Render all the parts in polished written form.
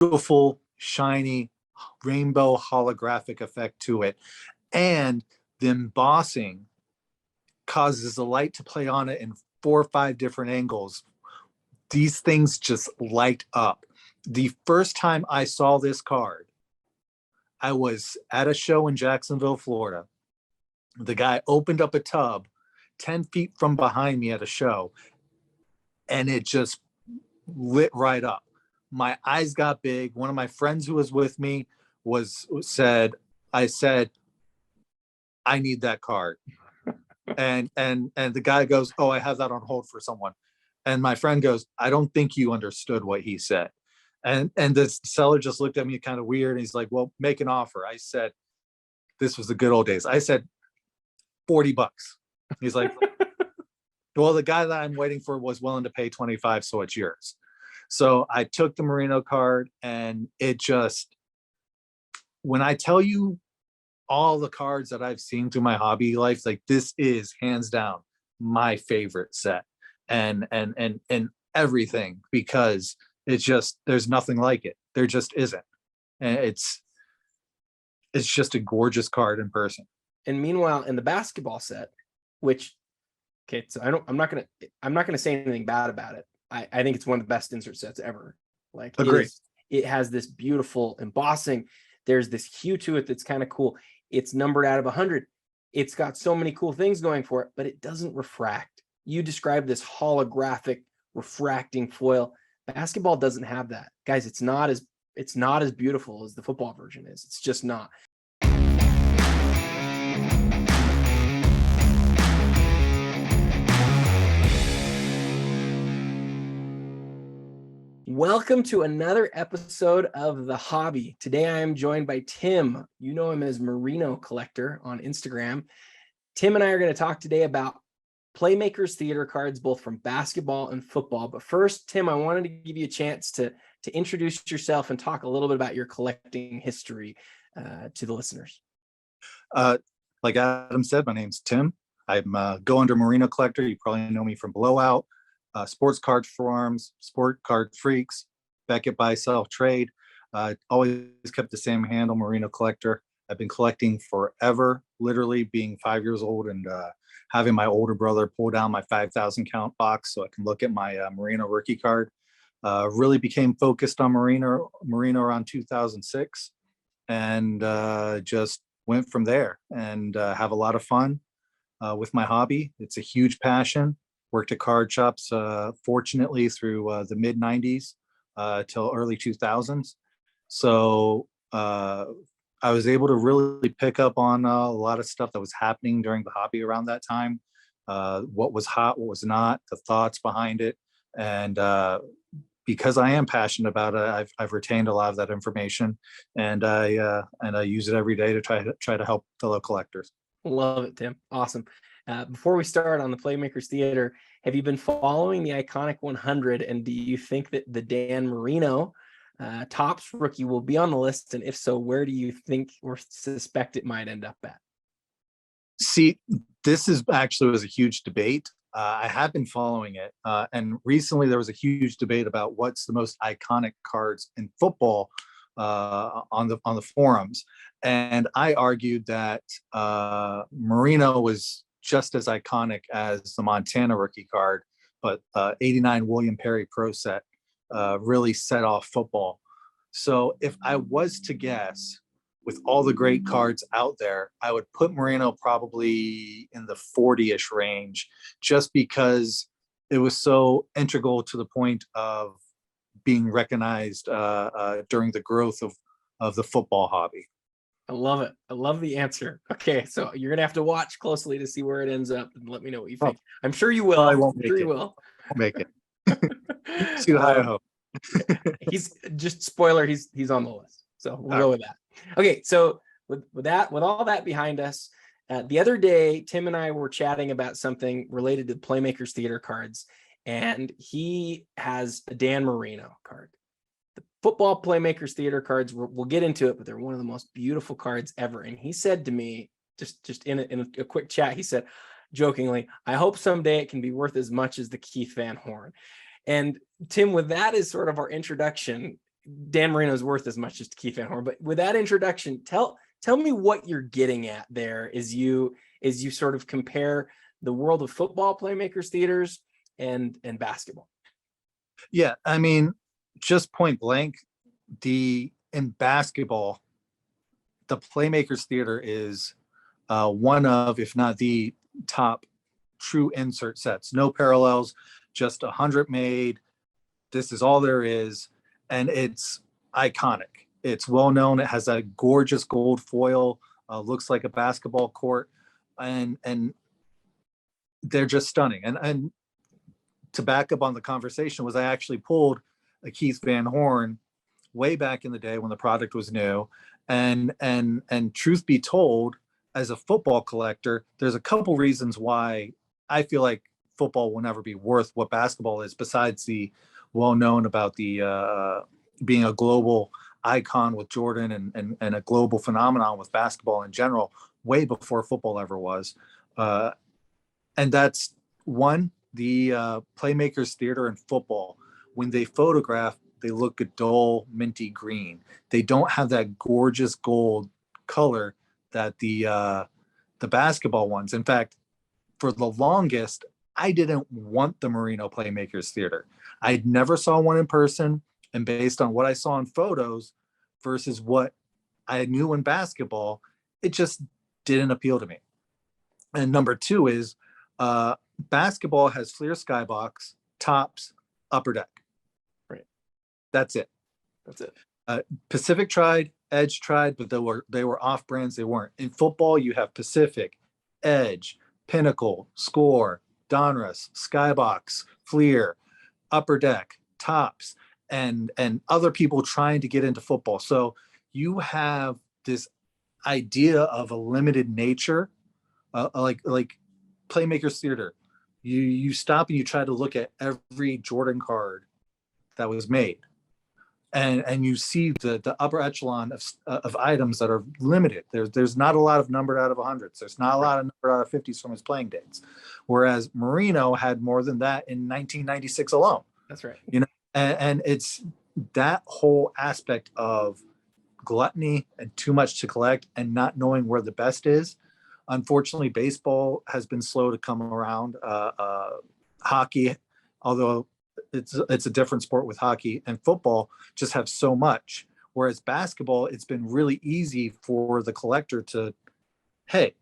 beautiful, shiny, rainbow holographic effect to it. And the embossing causes the light to play on it in 4 or 5 different angles. These things just light up. The first time I saw this card, I was at a show in Jacksonville, Florida. The guy opened up a tub 10 feet from behind me at a show, and it just lit right up. My eyes got big. One of my friends who was with me said, I need that card. And the guy goes, oh, I have that on hold for someone. And my friend goes, I don't think you understood what he said. And the seller just looked at me kind of weird. And he's like, well, make an offer. I said, this was the good old days. I said, $40. He's like, well, the guy that I'm waiting for was willing to pay 25, so it's yours. So I took the Marino card, and it just, when I tell you all the cards that I've seen through my hobby life, like, this is hands down my favorite set, and everything, because it's just, there's nothing like it. There just isn't. And it's just a gorgeous card in person. And meanwhile, in the basketball set, which, okay, so I'm not gonna say anything bad about it. I think it's one of the best insert sets ever. Like, it has this beautiful embossing. There's this hue to it that's kind of cool. It's numbered out of 100. It's got so many cool things going for it, but it doesn't refract. You described this holographic refracting foil. Basketball doesn't have that, guys. It's not as beautiful as the football version is. It's just not. Welcome to another episode of The Hobby. Today I am joined by Tim. You know him as Marino Collector on Instagram. Tim and I are going to talk today about Playmakers Theatre cards, both from basketball and football. But first, Tim, I wanted to give you a chance to introduce yourself and talk a little bit about your collecting history to the listeners. Like Adam said, my name's Tim. I'm go under Marino Collector. You probably know me from Blowout. Sports Card Forums, Sport Card Freaks, Beckett Buy Sell Trade. Always kept the same handle, Marino Collector. I've been collecting forever, literally being 5 years old and having my older brother pull down my 5,000 count box so I can look at my Marino rookie card. Really became focused on Marino around 2006, and just went from there and have a lot of fun with my hobby. It's a huge passion. Worked at card shops, fortunately, through the mid 90s till early 2000s. So I was able to really pick up on a lot of stuff that was happening during the hobby around that time. What was hot, what was not, the thoughts behind it. And because I am passionate about it, I've retained a lot of that information, and I use it every day to try to help fellow collectors. Love it, Tim. Awesome. Before we start on the Playmakers Theatre, have you been following the iconic 100? And do you think that the Dan Marino Topps rookie will be on the list? And if so, where do you think or suspect it might end up at? See, this was a huge debate. I have been following it. And recently there was a huge debate about what's the most iconic cards in football on the forums. And I argued that Marino was just as iconic as the Montana rookie card, but 89 William Perry Pro set really set off football. So if I was to guess, with all the great cards out there, I would put Marino probably in the 40-ish range, just because it was so integral to the point of being recognized during the growth of the football hobby. I love it. I love the answer. Okay, so you're gonna have to watch closely to see where it ends up and let me know what you think. I'm sure you will. I won't I'm sure you will. I'll make it. See what I hope. He's just spoiler. He's on the list, so we'll go with that. Okay, so with all that behind us, the other day Tim and I were chatting about something related to Playmakers Theatre cards, and he has a Dan Marino card. The football Playmakers Theatre cards, we'll get into it, but they're one of the most beautiful cards ever. And he said to me, just in a quick chat, he said, jokingly, I hope someday it can be worth as much as the Keith Van Horn. And Tim, with that as sort of our introduction, Dan Marino's worth as much as Keith Van Horn. But with that introduction, tell me what you're getting at there as you sort of compare the world of football playmakers theaters and basketball. Yeah, I mean, just point blank, in basketball, the Playmakers Theater is one of, if not the top true insert sets. No parallels, just 100 made. This is all there is, and it's iconic. It's well known. It has a gorgeous gold foil, looks like a basketball court, and they're just stunning. And to back up on the conversation, was I actually pulled a Keith Van Horn way back in the day when the product was new. And truth be told, as a football collector, there's a couple reasons why I feel like football will never be worth what basketball is, besides the well-known about the being a global icon with Jordan and a global phenomenon with basketball in general, way before football ever was. And that's one, the Playmakers Theater and football, when they photograph, they look a dull minty green. They don't have that gorgeous gold color that the basketball ones. In fact, for the longest, I didn't want the Merino Playmakers Theater. I never saw one in person, and based on what I saw in photos versus what I knew in basketball, it just didn't appeal to me. And number two is basketball has clear skybox, tops, upper deck. Right. That's it. Pacific tried, Edge tried, but they were off brands. They weren't. In football, you have Pacific, Edge, Pinnacle, Score, Donruss, Skybox, Fleer, Upper Deck, Tops, and other people trying to get into football. So you have this idea of a limited nature, like Playmakers Theater. You stop and you try to look at every Jordan card that was made, and you see the upper echelon of items that are limited. There's not a lot of numbered out of 100s. There's not a lot of numbered out of 50s from his playing dates, whereas Marino had more than that in 1996 alone. That's right. You know, and it's that whole aspect of gluttony and too much to collect and not knowing where the best is. Unfortunately, baseball has been slow to come around. Hockey, although it's a different sport with hockey, and football just have so much. Whereas basketball, it's been really easy for the collector to, hey,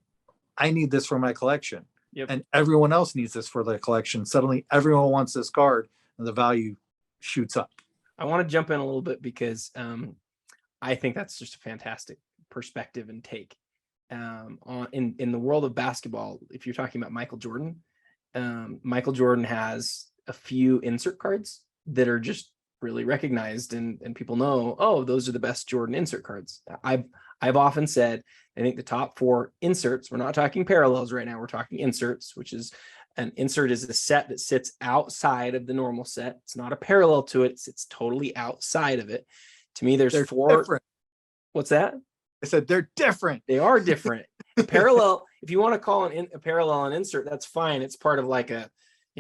I need this for my collection. Yep. And everyone else needs this for their collection. Suddenly everyone wants this card and the value shoots up. I want to jump in a little bit because I think that's just a fantastic perspective and take. In the world of basketball, if you're talking about Michael Jordan has a few insert cards that are just really recognized and people know, oh, those are the best Jordan insert cards. I've often said, I think the top 4 inserts, we're not talking parallels right now, we're talking inserts, which is an insert is a set that sits outside of the normal set. It's not a parallel to it, it's totally outside of it. To me, they're 4 different. What's that? I said they're different. They are different. Parallel, if you want to call a parallel an insert, that's fine. It's part of like a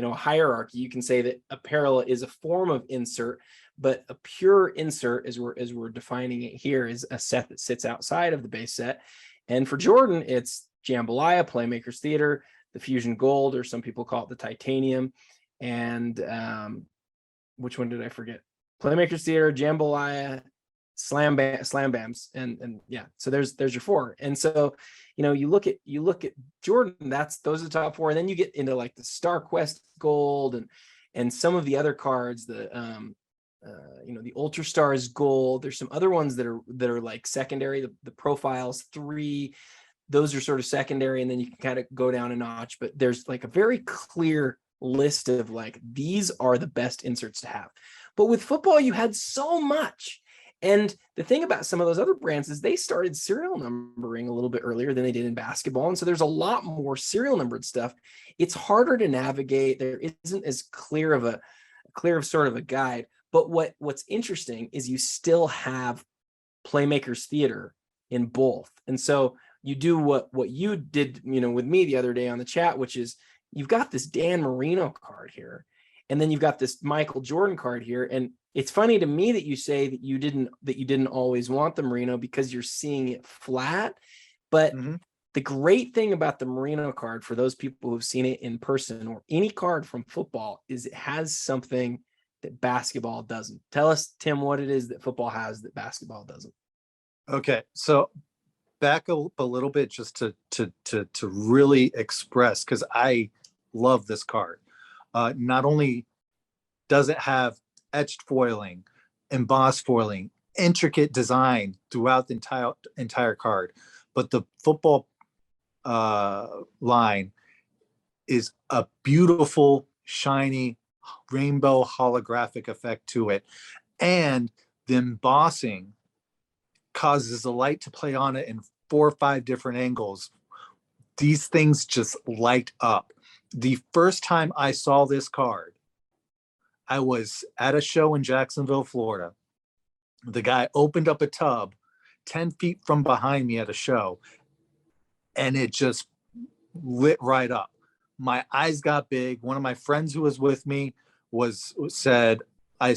hierarchy. You can say that a parallel is a form of insert, but a pure insert, as we're defining it here, is a set that sits outside of the base set. And for Jordan, it's Jambalaya, Playmakers Theater, the Fusion Gold, or some people call it the Titanium, and which one did I forget? Playmakers Theater, Jambalaya, Slam Bams, and yeah, so there's your 4. And so you look at Jordan, those are the top 4, and then you get into like the Star Quest Gold and some of the other cards, the Ultra Stars Gold. There's some other ones that are like secondary, the Profiles 3, those are sort of secondary, and then you can kind of go down a notch, but there's like a very clear list of like, these are the best inserts to have. But with football, you had so much. And the thing about some of those other brands is they started serial numbering a little bit earlier than they did in basketball. And so there's a lot more serial numbered stuff. It's harder to navigate. There isn't as clear of sort of a guide. But what's interesting is you still have Playmakers Theater in both. And so you do what you did, with me the other day on the chat, which is you've got this Dan Marino card here. And then you've got this Michael Jordan card here. And it's funny to me that you say that you didn't always want the merino because you're seeing it flat. But the great thing about the merino card, for those people who've seen it in person or any card from football, is it has something that basketball doesn't. Tell us, Tim, what it is that football has that basketball doesn't. Okay, so back a little bit just to really express, because I love this card. Not only does it have etched foiling, embossed foiling, intricate design throughout the entire card, but the football line is a beautiful, shiny, rainbow holographic effect to it. And the embossing causes the light to play on it in 4 or 5 different angles. These things just light up. The first time I saw this card, I was at a show in Jacksonville, Florida. The guy opened up a tub 10 feet from behind me at a show, and it just lit right up. My eyes got big. One of my friends who was with me said, I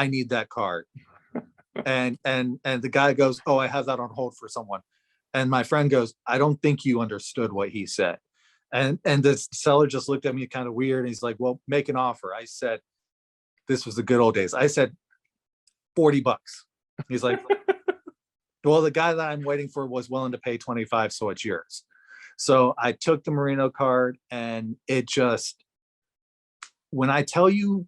need that card. And the guy goes, oh, I have that on hold for someone. And my friend goes, I don't think you understood what he said. And the seller just looked at me kind of weird. And he's like, well, make an offer. I said, this was the good old days. I said, $40. He's like, well, the guy that I'm waiting for was willing to pay 25, so it's yours. So I took the merino card, and it just, when I tell you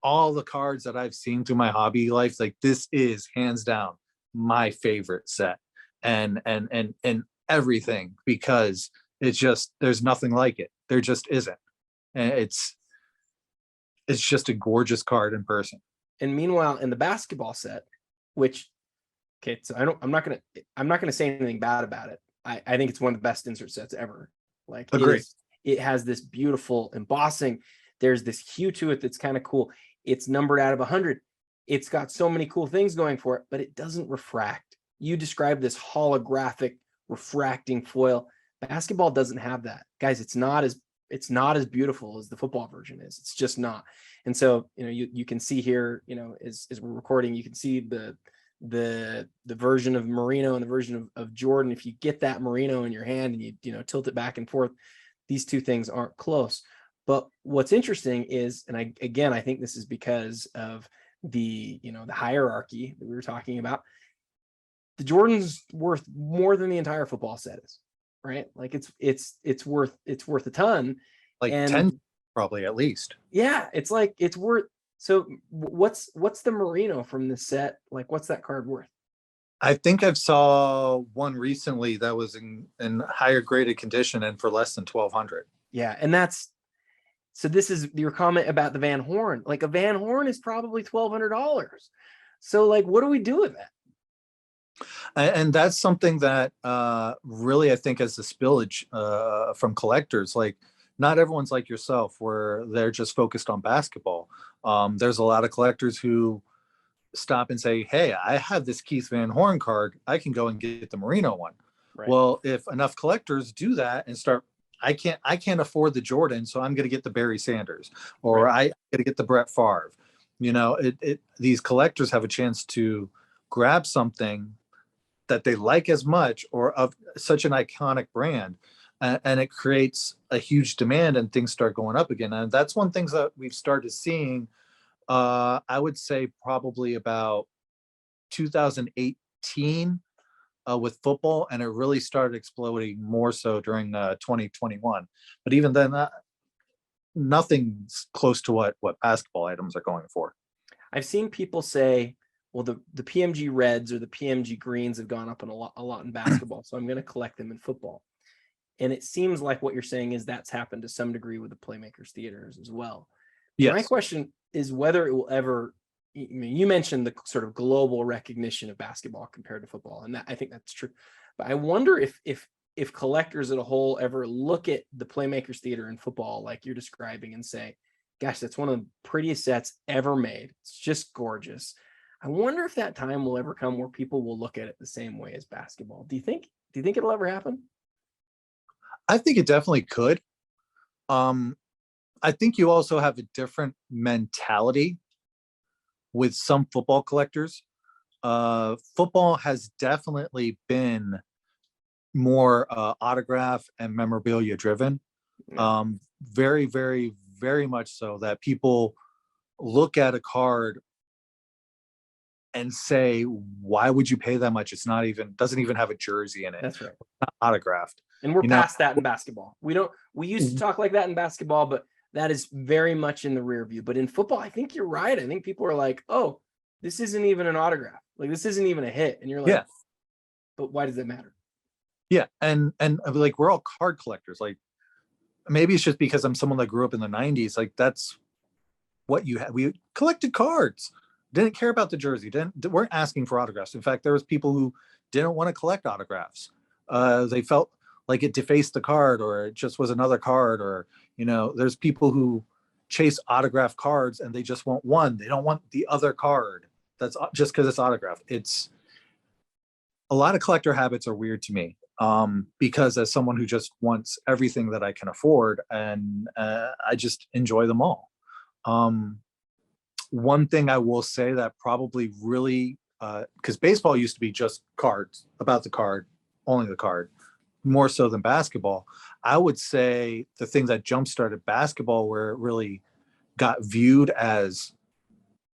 all the cards that I've seen through my hobby life, like, this is hands down my favorite set, and everything, because it's just, there's nothing like it. There just isn't. And it's just a gorgeous card in person. And meanwhile, in the basketball set, which, okay, so I'm not gonna say anything bad about it. I think it's one of the best insert sets ever. Like, it has this beautiful embossing. There's this hue to it that's kind of cool. It's numbered out of 100. It's got so many cool things going for it, but it doesn't refract. You described this holographic refracting foil. Basketball doesn't have that, guys. It's not as beautiful as the football version is. It's just not. And so, you can see here, as we're recording, you can see the version of merino and the version of Jordan. If you get that merino in your hand and you tilt it back and forth, these two things aren't close. But what's interesting is, and I think this is because of the hierarchy that we were talking about. The Jordan's worth more than the entire football set is, right? Like, it's worth a ton, like 10 probably at least. Yeah, it's worth. So what's the merino from this set? Like, what's that card worth? I think I've saw one recently that was in higher graded condition and for less than 1,200. Yeah, and so this is your comment about the Van Horn. Like, a Van Horn is probably $1,200. So, like, what do we do with that? And that's something that really, I think, as a spillage from collectors, like, not everyone's like yourself where they're just focused on basketball. There's a lot of collectors who stop and say, hey, I have this Keith Van Horn card. I can go and get the merino one. Right. Well, if enough collectors do that and start, I can't afford the Jordan, so I'm going to get the Barry Sanders, or right. I got to get the Brett Favre. These collectors have a chance to grab something that they like as much, or of such an iconic brand, and it creates a huge demand, and things start going up again. And that's one thing that we've started seeing. I would say probably about 2018 with football, and it really started exploding more so during 2021. But even then, nothing's close to what basketball items are going for. I've seen people say, well, the PMG reds or the PMG greens have gone up a lot in basketball, so I'm going to collect them in football. And it seems like what you're saying is that's happened to some degree with the Playmakers Theaters as well. Yes. My question is whether it will ever, you mentioned the sort of global recognition of basketball compared to football, and I think that's true. But I wonder if collectors as a whole ever look at the Playmakers Theater in football like you're describing and say, gosh, that's one of the prettiest sets ever made. It's just gorgeous. I wonder if that time will ever come where people will look at it the same way as basketball. Do you think it'll ever happen? I think it definitely could. I I think you also have a different mentality with some football collectors. Football has definitely been more autograph and memorabilia driven. Yeah. Very, very, very much so that people look at a card and say, why would you pay that much? It's not even, doesn't even have a jersey in it. That's right. Not autographed. And we're You know, past that in basketball. We used to talk like that in basketball, but that is very much in the rear view. But in football, I think you're right. I think people are like, oh, this isn't even an autograph. Like, this isn't even a hit. And you're like, yeah, but why does that matter? yeah. And like, we're all card collectors. Like, maybe it's just because I'm someone that grew up in the 90s. Like, that's what you had. We collected cards, didn't care about the jersey, weren't asking for autographs. In fact, there was people who didn't want to collect autographs. They felt like it defaced the card, or it just was another card, or, you know, there's people who chase autograph cards and they just want one. They don't want the other card. That's just because it's autographed. It's a lot of collector habits are weird to me, because as someone who just wants everything that I can afford, and I just enjoy them all. One thing I will say that probably really, because baseball used to be just cards, about the card, only the card, more so than basketball. I would say the things that jump-started basketball, where it really got viewed as,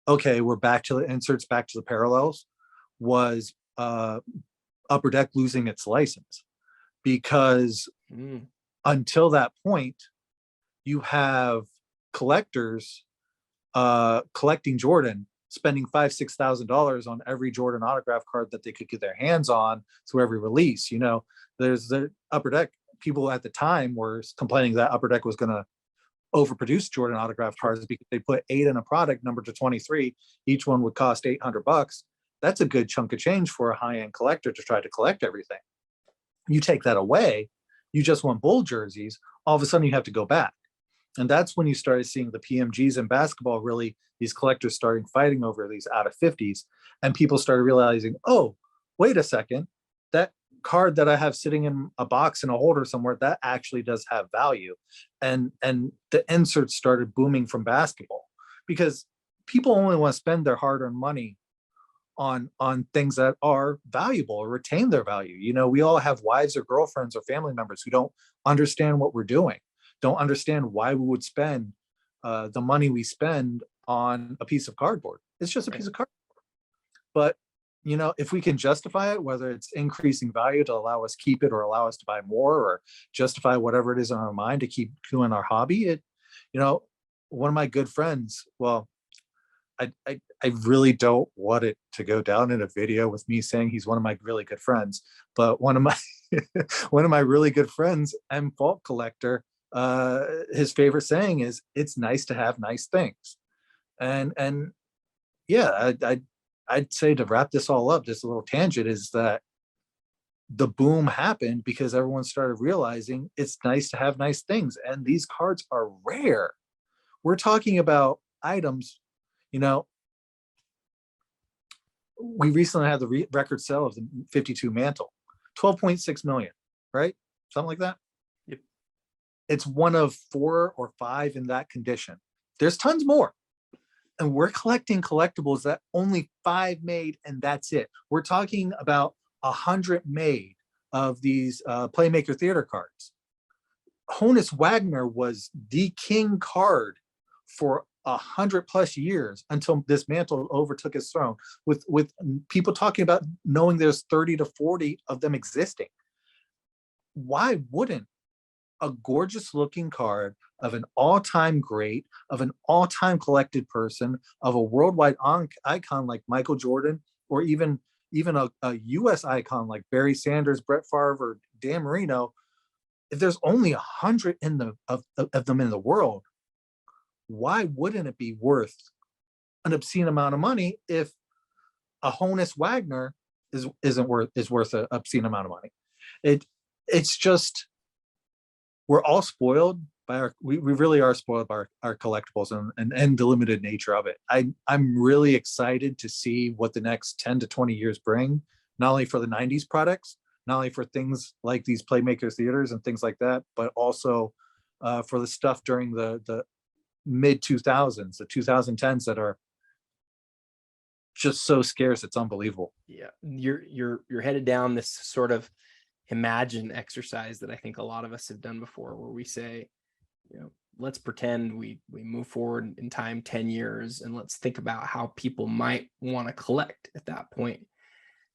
okay, we're back to the inserts, back to the parallels, was Upper Deck losing its license. Because until that point, you have collectors collecting Jordan, spending $5,000-$6,000 on every Jordan autograph card that they could get their hands on through every release. You know, there's the Upper Deck people at the time were complaining that Upper Deck was going to overproduce Jordan autograph cards because they put 8 in a product numbered to 23. Each one would cost $800. That's a good chunk of change for a high-end collector to try to collect everything. You take that away, you just want Bull jerseys, all of a sudden you have to go back. And that's when you started seeing the PMGs in basketball, really, these collectors starting fighting over these out of 50s. And people started realizing, oh, wait a second, that card that I have sitting in a box in a holder somewhere, that actually does have value. And the inserts started booming from basketball, because people only want to spend their hard-earned money on things that are valuable or retain their value. You know, we all have wives or girlfriends or family members who don't understand what we're doing, don't understand why we would spend the money we spend on a piece of cardboard. It's just a piece of cardboard. But, you know, if we can justify it, whether it's increasing value to allow us keep it or allow us to buy more, or justify whatever it is in our mind to keep doing our hobby, it, you know, one of my good friends, well, I really don't want it to go down in a video with me saying he's one of my really good friends, but one of my one of my really good friends, M Fault Collector, his favorite saying is, "It's nice to have nice things," and yeah, I'd say, to wrap this all up, this little tangent, is that the boom happened because everyone started realizing it's nice to have nice things, and these cards are rare. We're talking about items. You know, we recently had the record sale of the 52 mantle, 12.6 million, right? Something like that. Yep. It's one of 4 or 5 in that condition. There's tons more. And we're collecting collectibles that only 5 made, and that's it. We're talking about 100 made of these Playmaker Theatre cards. Honus Wagner was the king card for 100+ years until this mantle overtook his throne, with people talking about knowing there's 30 to 40 of them existing. Why wouldn't a gorgeous looking card of an all-time great, of an all-time collected person, of a worldwide icon like Michael Jordan, or even a US icon like Barry Sanders, Brett Favre, or Dan Marino, if there's only 100 of them in the world, why wouldn't it be worth an obscene amount of money if a Honus Wagner is worth an obscene amount of money? It's just, we're all spoiled by we really are spoiled by our collectibles and the limited nature of it. I'm really excited to see what the next 10 to 20 years bring, not only for the 90s products, not only for things like these Playmakers Theaters and things like that, but also for the stuff during the mid 2000s, the 2010s that are just so scarce. It's unbelievable. Yeah. You're headed down this sort of imagine exercise that I think a lot of us have done before, where we say, let's pretend we move forward in time 10 years and let's think about how people might want to collect at that point.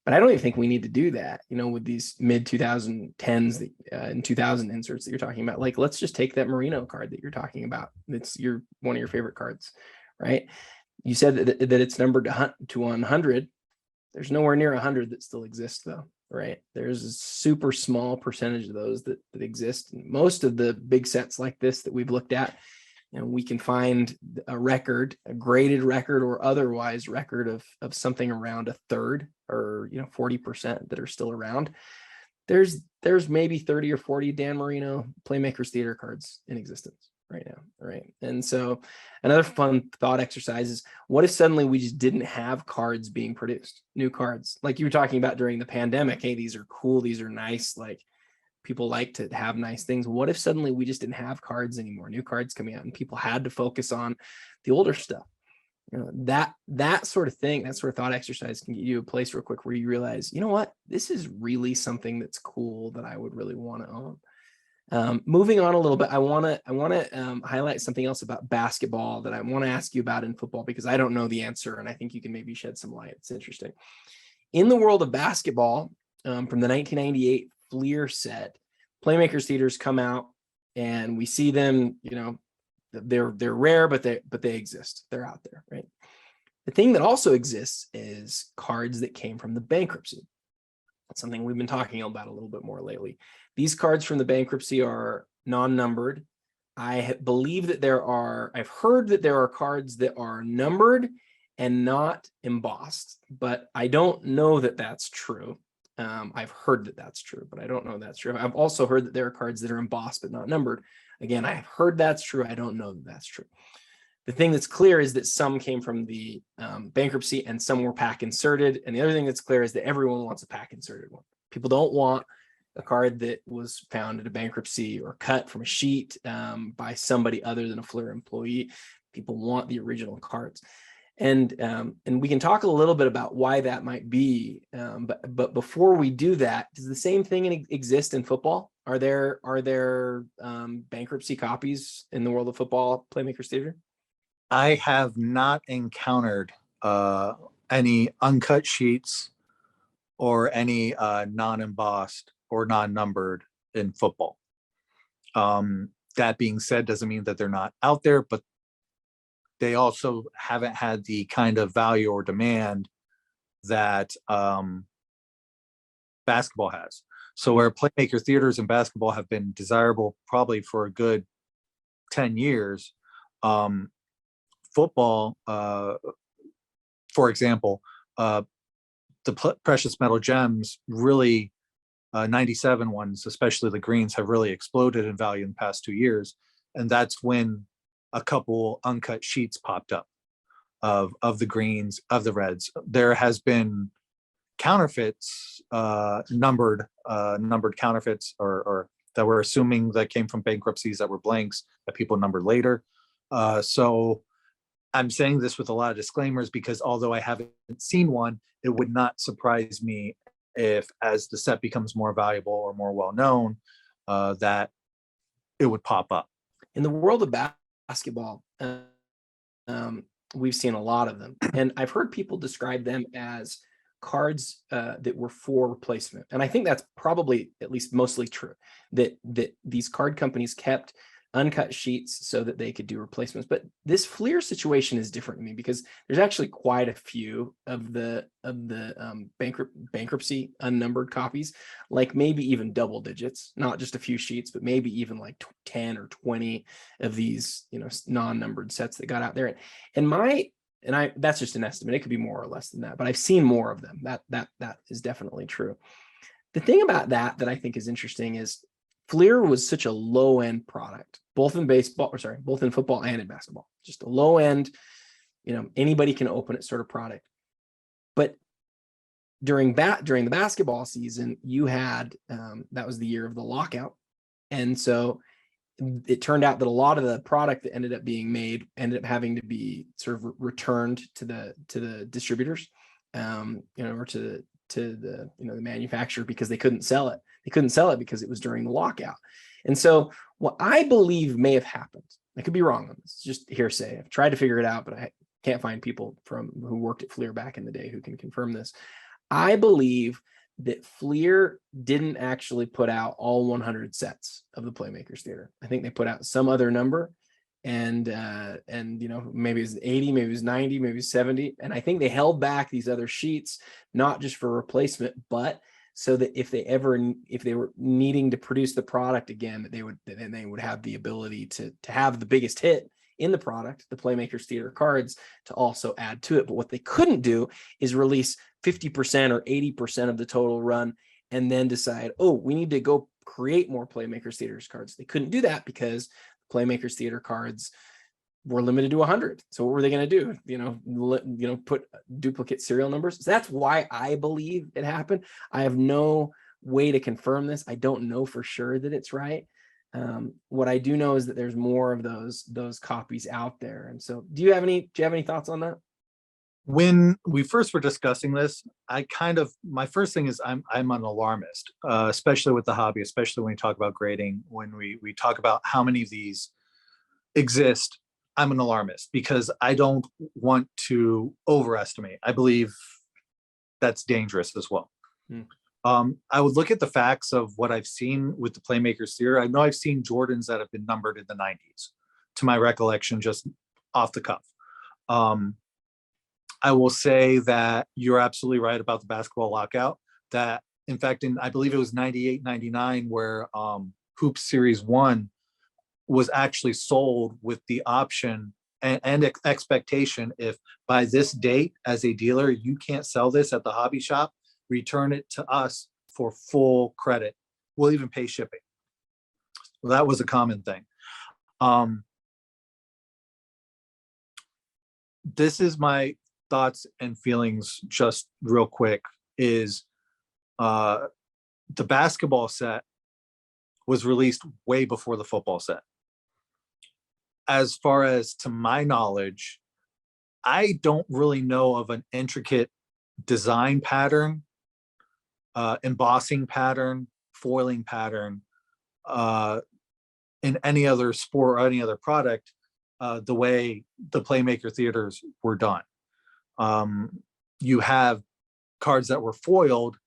But I don't even think we need to do that, with these mid 2010s and 2000 inserts that you're talking about. Like, let's just take that Merino card that you're talking about. It's one of your favorite cards, right? You said that it's numbered to 100. There's nowhere near 100 that still exists, though, right? There's a super small percentage of those that exist. And most of the big sets like this that we've looked at, we can find a record, a graded record or otherwise record of something around a third or 40% that are still around. There's maybe 30 or 40 Dan Marino Playmakers Theatre cards in existence right now, right? And so another fun thought exercise is, what if suddenly we just didn't have cards being produced, new cards, like you were talking about during the pandemic? Hey, these are cool, these are nice, like people like to have nice things. What if suddenly we just didn't have cards anymore, new cards coming out, and people had to focus on the older stuff? That sort of thing, that sort of thought exercise can get you a place real quick where you realize, what, this is really something that's cool that I would really want to own. Moving on a little bit, I want to highlight something else about basketball that I want to ask you about in football, because I don't know the answer, and I think you can maybe shed some light. It's interesting. In the world of basketball, from the 1998 Fleer set, Playmakers Theaters come out, and we see them. They're rare, but they exist. They're out there, right? The thing that also exists is cards that came from the bankruptcy. That's something we've been talking about a little bit more lately. These cards from the bankruptcy are non-numbered. I've heard that there are cards that are numbered and not embossed, but I don't know that that's true. I've heard that that's true, but I don't know that's true. I've also heard that there are cards that are embossed but not numbered. Again, I've heard that's true. I don't know that that's true. The thing that's clear is that some came from the bankruptcy and some were pack inserted. And the other thing that's clear is that everyone wants a pack inserted one. People don't want a card that was found at a bankruptcy or cut from a sheet by somebody other than a Fleer employee. People want the original cards. And we can talk a little bit about why that might be. But before we do that, does the same thing exist in football? Are there bankruptcy copies in the world of football, Playmakers Theatre? I have not encountered any uncut sheets or any non-embossed or non-numbered in football. That being said, doesn't mean that they're not out there, but they also haven't had the kind of value or demand that basketball has. So where Playmaker Theaters and basketball have been desirable probably for a good 10 years, football, for example, the precious metal gems really, 97 ones, especially the greens, have really exploded in value in the past 2 years. And that's when a couple uncut sheets popped up of the greens, of the reds. There has been counterfeits, numbered counterfeits, or that we're assuming that came from bankruptcies that were blanks that people numbered later. So I'm saying this with a lot of disclaimers, because although I haven't seen one, it would not surprise me if, as the set becomes more valuable or more well-known, that it would pop up. In the world of basketball, we've seen a lot of them, and I've heard people describe them as cards that were for replacement. And I think that's probably at least mostly true, that these card companies kept uncut sheets so that they could do replacements. But this Fleer situation is different to me, because there's actually quite a few of the bankruptcy unnumbered copies, like maybe even double digits, not just a few sheets, but maybe even like 10 or 20 of these, non-numbered sets that got out there. And that's just an estimate. It could be more or less than that, but I've seen more of them. That is definitely true. The thing about that I think is interesting is Fleer was such a low-end product, both in football and in basketball. Just a low-end, anybody can open it sort of product. But during the basketball season, you had that was the year of the lockout, and so it turned out that a lot of the product that ended up being made ended up having to be sort of returned to the distributors, or to the the manufacturer, because they couldn't sell it. They couldn't sell it because it was during the lockout. And so what I believe may have happened, I could be wrong on this, it's just hearsay. I've tried to figure it out, but I can't find people who worked at Fleer back in the day who can confirm this. I believe that Fleer didn't actually put out all 100 sets of the Playmakers Theatre. I think they put out some other number, and maybe it was 80, maybe it was 90, maybe it was 70. And I think they held back these other sheets, not just for replacement, but so that if they were needing to produce the product again, that they would have the ability to have the biggest hit in the product, the Playmakers Theatre cards, to also add to it. But what they couldn't do is release 50% or 80% of the total run and then decide, oh, we need to go create more Playmakers Theatre cards. They couldn't do that because Playmakers Theatre cards were limited to 100. So what were they going to do? Put duplicate serial numbers. So that's why I believe it happened. I have no way to confirm this. I don't know for sure that it's right. What I do know is that there's more of those copies out there. And so do you have any thoughts on that? When we first were discussing this, my first thing is I'm an alarmist, especially with the hobby, especially when we talk about grading, when we talk about how many of these exist. I'm an alarmist because I don't want to overestimate. I believe that's dangerous as well. I would look at the facts of what I've seen with the Playmakers Theatre. I know I've seen Jordans that have been numbered in the 90s, to my recollection, just off the cuff. I will say that you're absolutely right about the basketball lockout. That, in fact, I believe it was 98, 99, where Hoops Series 1 was actually sold with the option and expectation, if by this date as a dealer you can't sell this at the hobby shop, return it to us for full credit. We'll even pay shipping. Well, that was a common thing. This is my thoughts and feelings just real quick, is the basketball set was released way before the football set. As far as to my knowledge, I don't really know of an intricate design pattern, embossing pattern, foiling pattern in any other sport or any other product the way the Playmaker Theaters were done. You have cards that were foiled,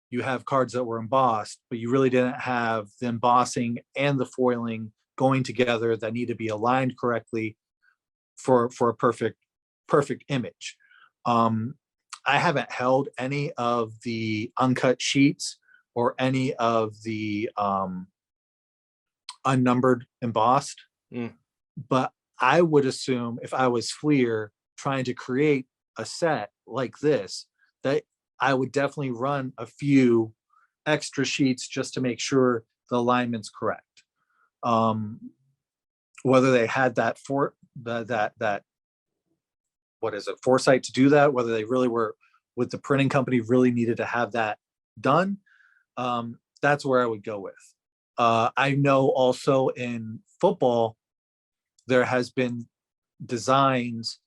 you have cards that were embossed, but you really didn't have the embossing and the foiling going together that need to be aligned correctly for a perfect image. I haven't held any of the uncut sheets or any of the unnumbered embossed, but I would assume if I was Fleer trying to create a set like this, that I would definitely run a few extra sheets just to make sure the alignment's correct. Whether they had that foresight to do that, whether they really were, with the printing company really needed to have that done, that's where I would go with. I know also in football, there has been designs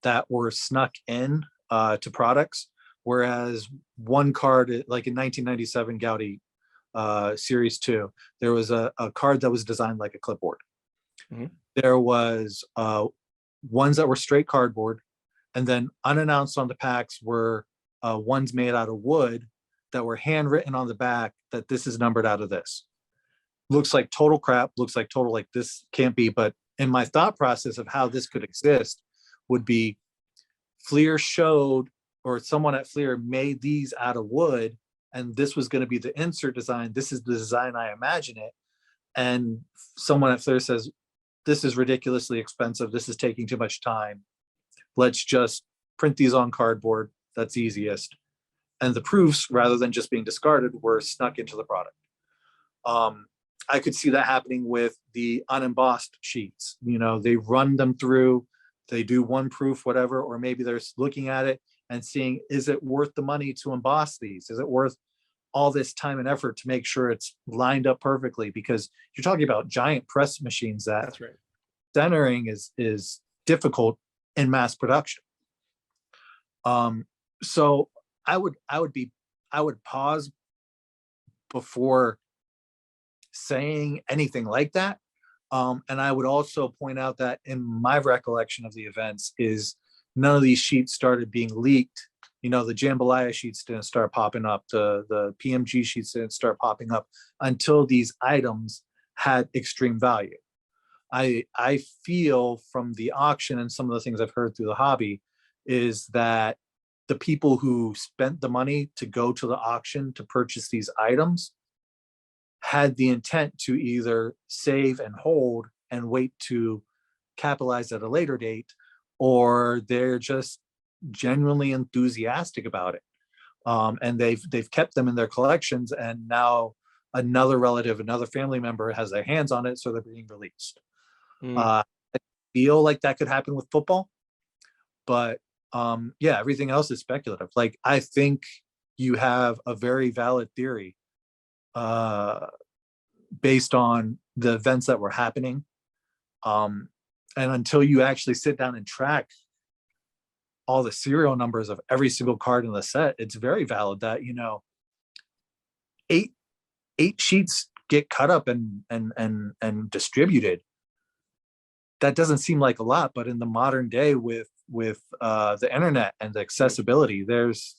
that were snuck in to products, whereas one card, like in 1997 Gaudi Series 2, there was a card that was designed like a clipboard. There was ones that were straight cardboard, and then unannounced on the packs were ones made out of wood that were handwritten on the back that this is numbered out of this. Looks like total crap, looks like total, like this can't be. But in my thought process of how this could exist would be, Fleer showed, or someone at Fleer made these out of wood, and this was going to be the insert design. This is the design I imagine it. And someone at Fleer says, this is ridiculously expensive. This is taking too much time. Let's just print these on cardboard. That's easiest. And the proofs, rather than just being discarded, were snuck into the product. I could see that happening with the unembossed sheets. They run them through, they do one proof, whatever, or maybe they're looking at it and seeing, is it worth the money to emboss these? Is it worth all this time and effort to make sure it's lined up perfectly, because you're talking about giant press machines that That's right. centering is difficult in mass production. So I would pause before saying anything like that. And I would also point out that in my recollection of the events is none of these sheets started being leaked. You know, the jambalaya sheets didn't start popping up. The PMG sheets didn't start popping up until these items had extreme value. I feel from the auction and some of the things I've heard through the hobby is that the people who spent the money to go to the auction to purchase these items had the intent to either save and hold and wait to capitalize at a later date, or they're just genuinely enthusiastic about it. And they've kept them in their collections, and now another relative, another family member has their hands on it, so they're being released. I feel like that could happen with football, but yeah, everything else is speculative. Like, I think you have a very valid theory based on the events that were happening. And until you actually sit down and track all the serial numbers of every single card in the set, it's very valid that, you know, eight sheets get cut up and distributed. That doesn't seem like a lot, but in the modern day with the internet and the accessibility, there's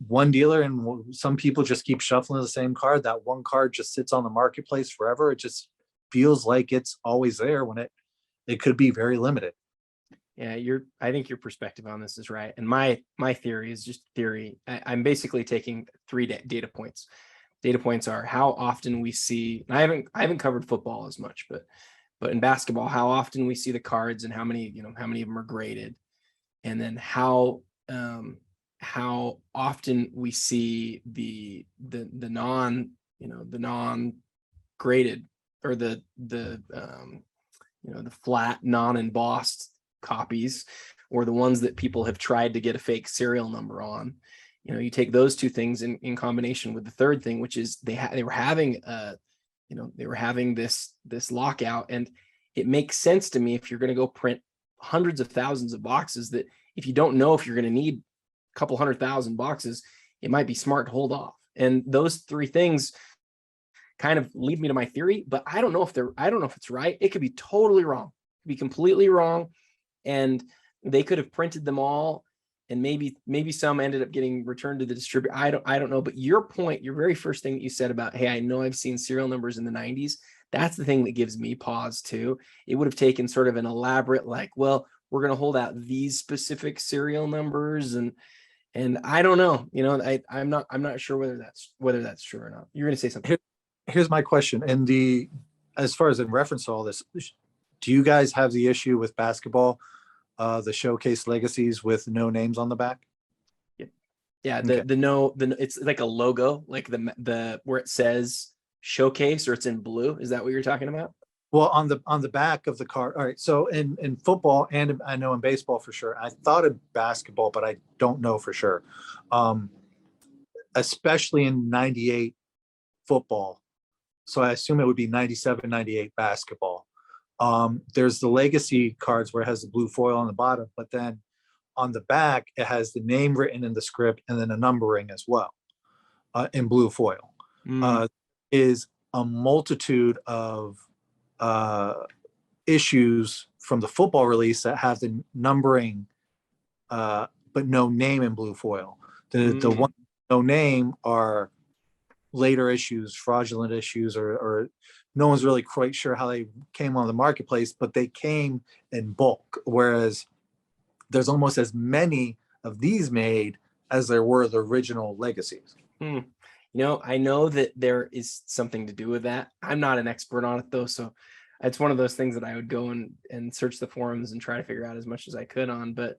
one dealer and some people just keep shuffling the same card. That one card just sits on the marketplace forever. It just feels like it's always there when it could be very limited. Yeah, I think your perspective on this is right. And my theory is just theory. I'm basically taking three data points. Data points are how often we see, and I haven't covered football as much, but in basketball, how often we see the cards and how many of them are graded. And then how often we see the non graded, or the flat non-embossed copies, or the ones that people have tried to get a fake serial number on. You take those two things in combination with the third thing, which is they were having this lockout. And it makes sense to me, if you're going to go print hundreds of thousands of boxes, that if you don't know if you're going to need a couple 100,000 boxes, it might be smart to hold off. And those three things kind of lead me to my theory, but I don't know if it's right. It could be totally wrong. It could be completely wrong. And they could have printed them all, and maybe some ended up getting returned to the distributor. I don't know. But your point, your very first thing that you said about, hey, I know I've seen serial numbers in the 90s. That's the thing that gives me pause too. It would have taken sort of an elaborate, like, well, we're going to hold out these specific serial numbers, and I don't know. I'm not sure whether that's true or not. You're going to say something. Here's my question. And as far as in reference to all this, do you guys have the issue with basketball, the showcase legacies with no names on the back? Yeah. Okay. It's like a logo, like the where it says showcase, or it's in blue. Is that what you're talking about? Well, on the back of the card. All right. So in football, and I know in baseball for sure. I thought of basketball, but I don't know for sure. Especially in 98 football. So I assume it would be 97, 98 basketball. There's the legacy cards where it has the blue foil on the bottom, but then on the back, it has the name written in the script and then a numbering as well in blue foil. Is a multitude of issues from the football release that have the numbering, but no name in blue foil. The one no name are later issues, fraudulent issues, or no one's really quite sure how they came on the marketplace, but they came in bulk. Whereas there's almost as many of these made as there were the original legacies. I know that there is something to do with that. I'm not an expert on it though. So it's one of those things that I would go and search the forums and try to figure out as much as I could on. But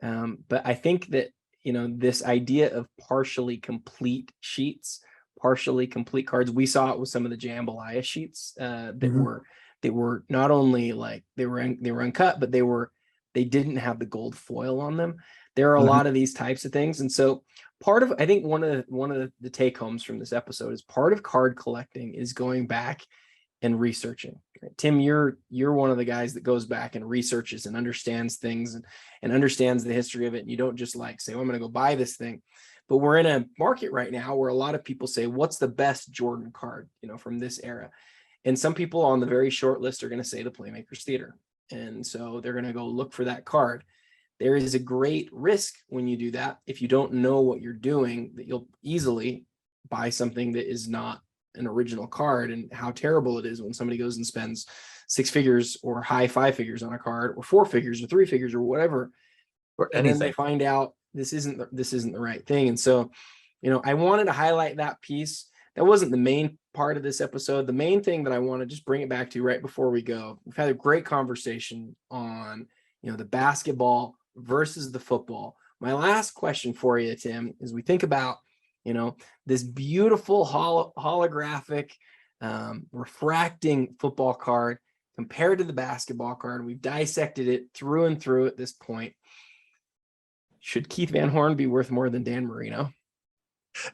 I think that, this idea of partially complete sheets, partially complete cards, we saw it with some of the jambalaya sheets that were not only like they were uncut, but they didn't have the gold foil on them. there are a lot of these types of things. And so part of, I think one of the take homes from this episode is part of card collecting is going back and researching. Tim, you're one of the guys that goes back and researches and understands things and understands the history of it. And you don't just like say, well, I'm going to go buy this thing. But we're in a market right now where a lot of people say, what's the best Jordan card, from this era? And some people on the very short list are going to say the Playmakers Theatre. And so they're going to go look for that card. There is a great risk when you do that. If you don't know what you're doing, that you'll easily buy something that is not an original card, and how terrible it is when somebody goes and spends 6 figures or high 5 figures on a card, or 4 figures or 3 figures or whatever. And then they find out this isn't the right thing. And so, I wanted to highlight that piece. That wasn't the main part of this episode. The main thing that I want to just bring it back to right before we go, we've had a great conversation on, the basketball versus the football. My last question for you, Tim, is we think about, this beautiful holographic refracting football card compared to the basketball card. We've dissected it through and through at this point. Should Keith Van Horn be worth more than Dan Marino?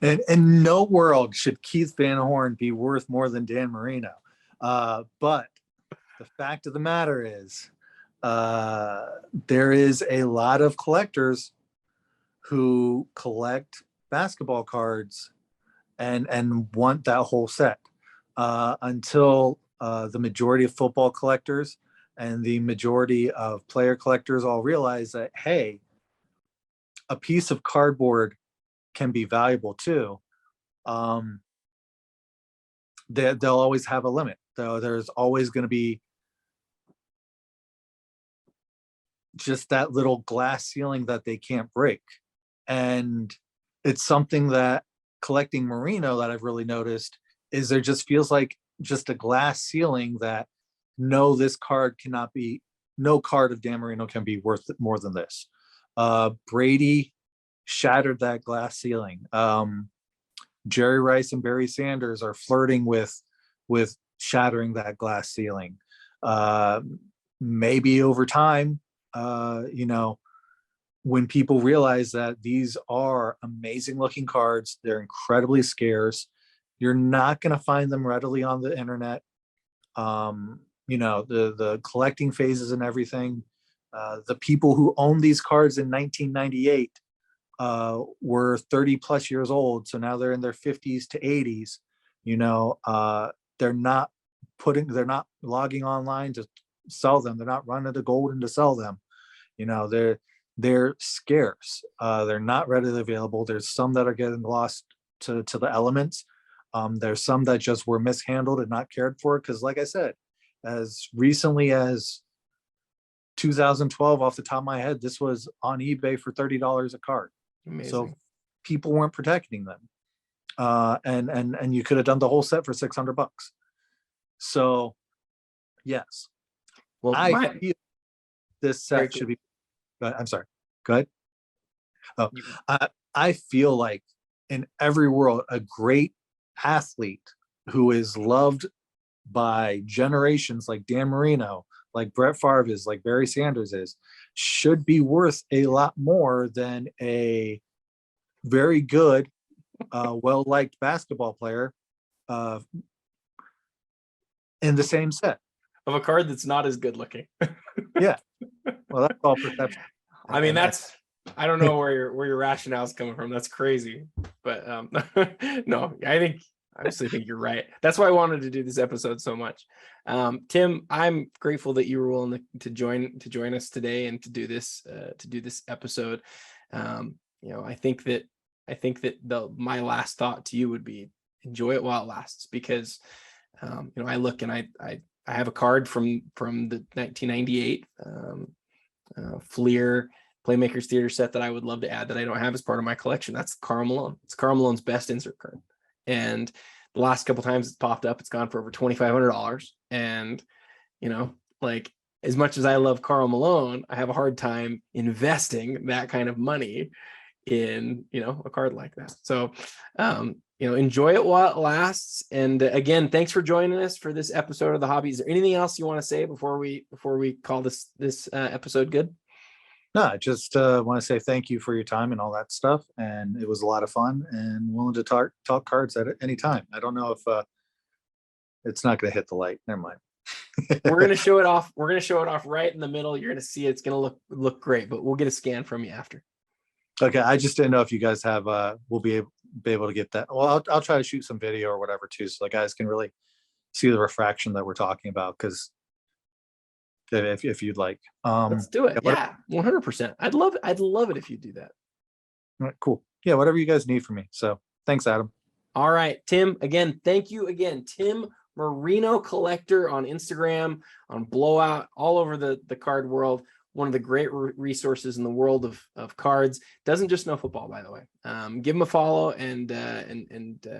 And in no world should Keith Van Horn be worth more than Dan Marino. But the fact of the matter is, there is a lot of collectors who collect basketball cards and want that whole set, until the majority of football collectors and the majority of player collectors all realize that, hey, a piece of cardboard can be valuable too. They'll always have a limit. There's always going to be just that little glass ceiling that they can't break. And it's something that collecting Marino that I've really noticed is there just feels like just a glass ceiling that no card of Dan Marino can be worth more than this. Brady shattered that glass ceiling. Jerry Rice and Barry Sanders are flirting with shattering that glass ceiling. Maybe over time, when people realize that these are amazing looking cards, they're incredibly scarce. You're not going to find them readily on the internet. The collecting phases and everything. The people who owned these cards in 1998 were 30 plus years old. So now they're in their 50s to 80s. They're not logging online to sell them. They're not running to Golden to sell them. They're scarce. They're not readily available. There's some that are getting lost to the elements. There's some that just were mishandled and not cared for. Because like I said, as recently as 2012, off the top of my head, this was on eBay for $30 a card. Amazing. So people weren't protecting them. And you could have done the whole set for $600. So yes. Well, I feel this set should be, I'm sorry, go ahead. Oh, I feel like in every world, a great athlete who is loved by generations like Dan Marino, like Brett Favre is, like Barry Sanders is, should be worth a lot more than a very good, well-liked basketball player in the same set. Of a card that's not as good looking. Yeah. Well, that's all perception. I mean, I don't know where your rationale is coming from. That's crazy. But no, I obviously think you're right. That's why I wanted to do this episode so much. Tim, I'm grateful that you were willing to join us today and to do this episode. I think that my last thought to you would be enjoy it while it lasts, because I look and I have a card from the 1998 Fleer Playmakers Theatre set that I would love to add that I don't have as part of my collection. That's Karl Malone. It's Karl Malone's best insert card. And the last couple times it's popped up, it's gone for over $2,500. And, as much as I love Karl Malone, I have a hard time investing that kind of money in, a card like that. So, enjoy it while it lasts. And again, thanks for joining us for this episode of The Hobby. Is there anything else you want to say before we call this episode good? No, I just want to say thank you for your time and all that stuff. And it was a lot of fun and willing to talk cards at any time. I don't know if it's not going to hit the light. Never mind. We're gonna show it off. We're gonna show it off right in the middle. You're gonna see it. It's gonna look great, but we'll get a scan from you after. Okay, I just didn't know if you guys have we'll be able to get that. Well, I'll try to shoot some video or whatever too, so the guys can really see the refraction that we're talking about. Because if you'd like, Let's do it. Yeah, 100%. I'd love it if you do that. All right, cool. Yeah, whatever you guys need from me. So thanks, Adam. All right, Tim. Again, thank you again, Tim Marino Collector on Instagram, on Blowout, all over the card world. One of the great resources in the world of cards. Doesn't just know football, by the way. Give him a follow and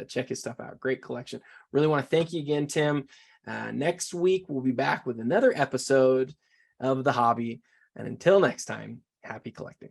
check his stuff out. Great collection. Really want to thank you again, Tim. Next week we'll be back with another episode of The Hobby. And until next time, happy collecting.